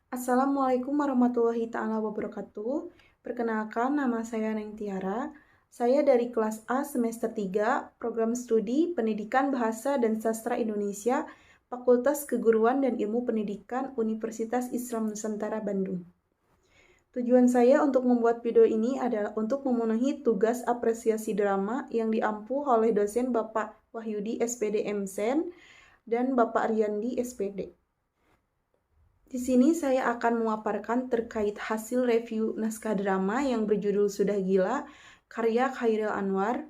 Assalamualaikum warahmatullahi taala wabarakatuh. Perkenalkan, nama saya Neng Tiara. Saya dari kelas A semester 3, Program Studi Pendidikan Bahasa dan Sastra Indonesia, Fakultas Keguruan dan Ilmu Pendidikan Universitas Islam Nusantara Bandung. Tujuan saya untuk membuat video ini adalah untuk memenuhi tugas apresiasi drama yang diampu oleh dosen Bapak Wahyudi SPD MSen dan Bapak Ariandi SPD. Di sini saya akan memaparkan terkait hasil review naskah drama yang berjudul Sudah Gila, karya Chairil Anwar.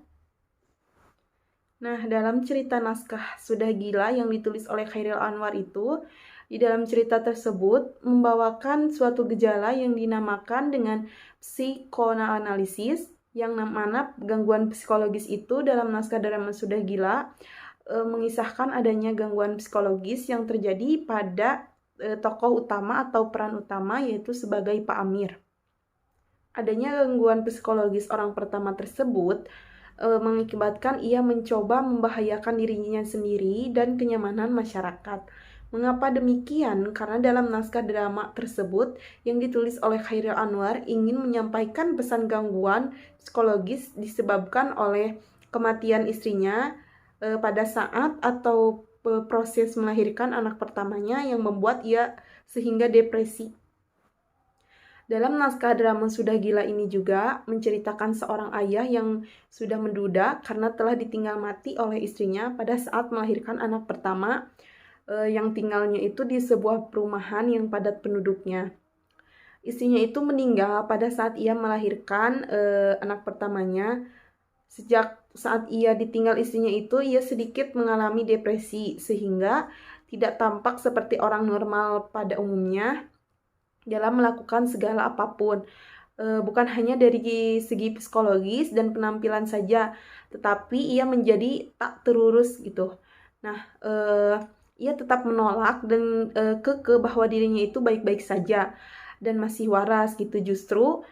Nah, dalam cerita naskah Sudah Gila yang ditulis oleh Chairil Anwar itu, di dalam cerita tersebut membawakan suatu gejala yang dinamakan dengan psikoanalisis, yang mana gangguan psikologis itu dalam naskah drama Sudah Gila mengisahkan adanya gangguan psikologis yang terjadi pada tokoh utama atau peran utama, yaitu sebagai Pak Amir. Adanya gangguan psikologis orang pertama tersebut mengakibatkan ia mencoba membahayakan dirinya sendiri dan kenyamanan masyarakat. Mengapa demikian? Karena dalam naskah drama tersebut yang ditulis oleh Chairil Anwar ingin menyampaikan pesan gangguan psikologis disebabkan oleh kematian istrinya pada saat atau proses melahirkan anak pertamanya yang membuat ia sehingga depresi. Dalam naskah drama Sudah Gila ini juga menceritakan seorang ayah yang sudah menduda karena telah ditinggal mati oleh istrinya pada saat melahirkan anak pertama yang tinggalnya itu di sebuah perumahan yang padat penduduknya. Istrinya itu meninggal pada saat ia melahirkan anak pertamanya. Sejak saat ia ditinggal istrinya itu, ia sedikit mengalami depresi sehingga tidak tampak seperti orang normal pada umumnya dalam melakukan segala apapun. Bukan hanya dari segi psikologis dan penampilan saja, tetapi ia menjadi tak terurus gitu. Nah, ia tetap menolak dan kekeh bahwa dirinya itu baik-baik saja dan masih waras gitu. Justru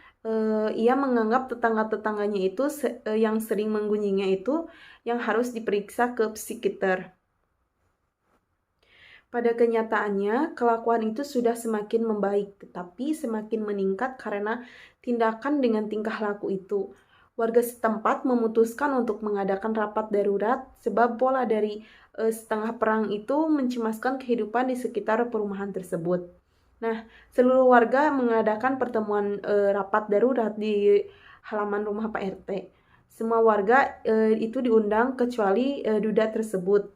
ia menganggap tetangga-tetangganya itu yang sering menggunjingnya itu yang harus diperiksa ke psikiater. Pada kenyataannya, kelakuan itu sudah semakin membaik, tetapi semakin meningkat karena tindakan dengan tingkah laku itu. Warga setempat memutuskan untuk mengadakan rapat darurat sebab pola dari setengah perang itu mencemaskan kehidupan di sekitar perumahan tersebut. Nah, seluruh warga mengadakan pertemuan rapat darurat di halaman rumah Pak RT. Semua warga itu diundang kecuali duda tersebut.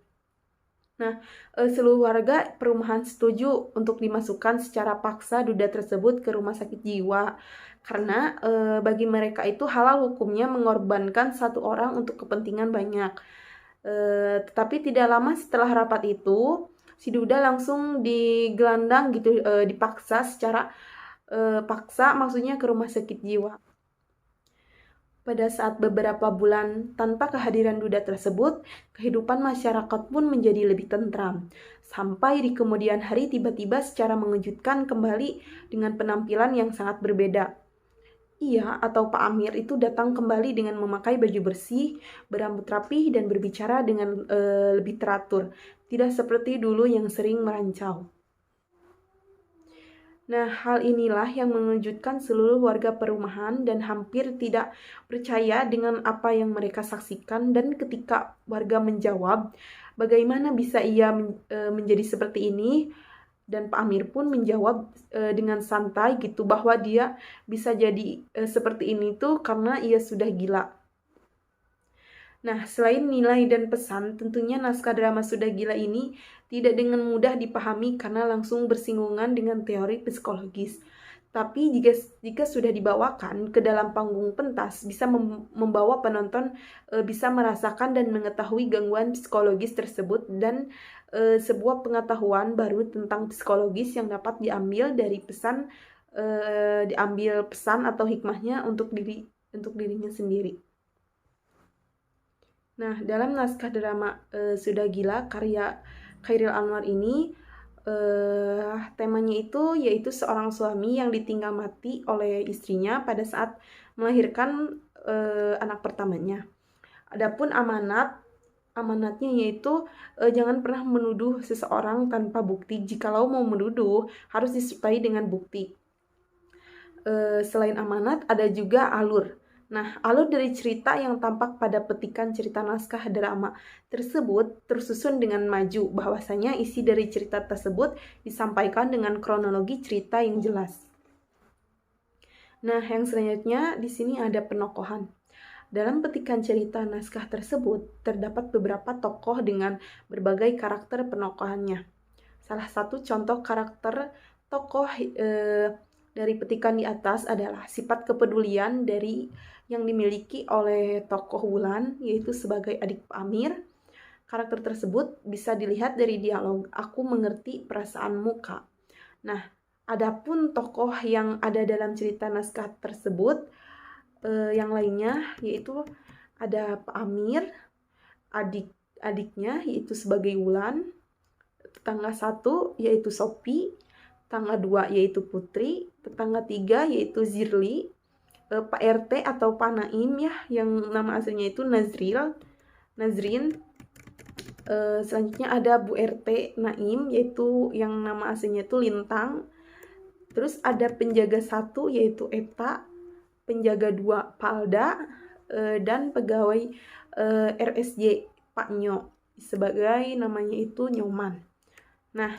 Nah, seluruh warga perumahan setuju untuk dimasukkan secara paksa duda tersebut ke rumah sakit jiwa. Karena bagi mereka itu halal hukumnya mengorbankan satu orang untuk kepentingan banyak. Tetapi tidak lama setelah rapat itu, si duda langsung digelandang gitu, dipaksa secara paksa maksudnya ke rumah sakit jiwa. Pada saat beberapa bulan tanpa kehadiran duda tersebut, kehidupan masyarakat pun menjadi lebih tentram. Sampai di kemudian hari tiba-tiba secara mengejutkan kembali dengan penampilan yang sangat berbeda. Ia atau Pak Amir itu datang kembali dengan memakai baju bersih, berambut rapih, dan berbicara dengan lebih teratur. Tidak seperti dulu yang sering merancau. Nah, hal inilah yang mengejutkan seluruh warga perumahan dan hampir tidak percaya dengan apa yang mereka saksikan. Dan ketika warga menjawab, bagaimana bisa ia menjadi seperti ini? Dan Pak Amir pun menjawab dengan santai gitu bahwa dia bisa jadi seperti ini tuh karena ia sudah gila. Nah, selain nilai dan pesan, tentunya naskah drama Sudah Gila ini tidak dengan mudah dipahami karena langsung bersinggungan dengan teori psikologis. Tapi jika sudah dibawakan ke dalam panggung pentas, bisa membawa penonton bisa merasakan dan mengetahui gangguan psikologis tersebut dan sebuah pengetahuan baru tentang psikologis yang dapat diambil dari diambil pesan atau hikmahnya untuk dirinya sendiri. Nah, dalam naskah drama Sudah Gila karya Chairil Anwar ini temanya itu yaitu seorang suami yang ditinggal mati oleh istrinya pada saat melahirkan anak pertamanya. Adapun amanat amanatnya yaitu jangan pernah menuduh seseorang tanpa bukti. Jikalau mau menuduh, harus disertai dengan bukti. Selain amanat, ada juga alur. Nah, alur dari cerita yang tampak pada petikan cerita naskah drama tersebut tersusun dengan maju, bahwasanya isi dari cerita tersebut disampaikan dengan kronologi cerita yang jelas. Nah, yang selanjutnya di sini ada penokohan. Dalam petikan cerita naskah tersebut, terdapat beberapa tokoh dengan berbagai karakter penokohannya. Salah satu contoh karakter tokoh dari petikan di atas adalah sifat kepedulian yang dimiliki oleh tokoh Wulan, yaitu sebagai adik Pak Amir. Karakter tersebut bisa dilihat dari dialog "Aku mengerti perasaanmu, Kak". Nah, adapun tokoh yang ada dalam cerita naskah tersebut, yang lainnya yaitu ada Pak Amir, adiknya yaitu sebagai Wulan, tetangga 1 yaitu Sophie, tetangga 2 yaitu Putri, tetangga 3 yaitu Zirli, Pak RT atau Pak Naim ya, yang nama aslinya itu Nazrin. Selanjutnya ada Bu RT Naim, yaitu yang nama aslinya itu Lintang. Terus ada penjaga 1 yaitu Eta, penjaga 2 Palda, dan pegawai RSJ Pak Nyo, sebagai namanya itu Nyoman. Nah,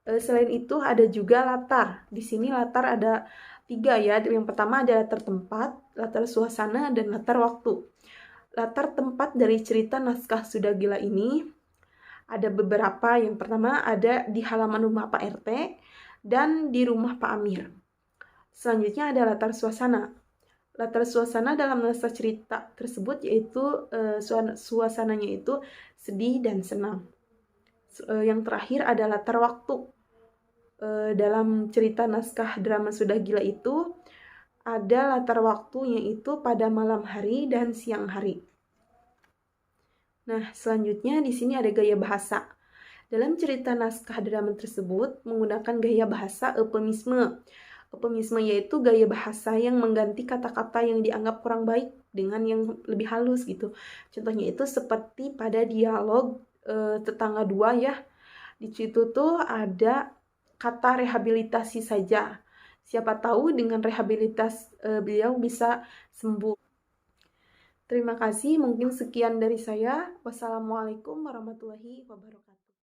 selain itu ada juga latar. Di sini latar ada 3 ya. Yang pertama ada latar tempat, latar suasana, dan latar waktu. Latar tempat dari cerita naskah Sudah Gila ini ada beberapa. Yang pertama ada di halaman rumah Pak RT dan di rumah Pak Amir. Selanjutnya ada latar suasana. Latar suasana dalam naskah cerita tersebut yaitu suasananya itu sedih dan senang. Yang terakhir ada latar waktu. Dalam cerita naskah drama Sudah Gila itu ada latar waktunya itu pada malam hari dan siang hari. Nah, selanjutnya di sini ada gaya bahasa. Dalam cerita naskah drama tersebut menggunakan gaya bahasa eufemisme. Eufemisme yaitu gaya bahasa yang mengganti kata-kata yang dianggap kurang baik dengan yang lebih halus gitu. Contohnya itu seperti pada dialog tetangga 2 ya. Di situ tuh ada kata rehabilitasi saja. Siapa tahu dengan rehabilitas beliau bisa sembuh. Terima kasih, mungkin sekian dari saya. Wassalamualaikum warahmatullahi wabarakatuh.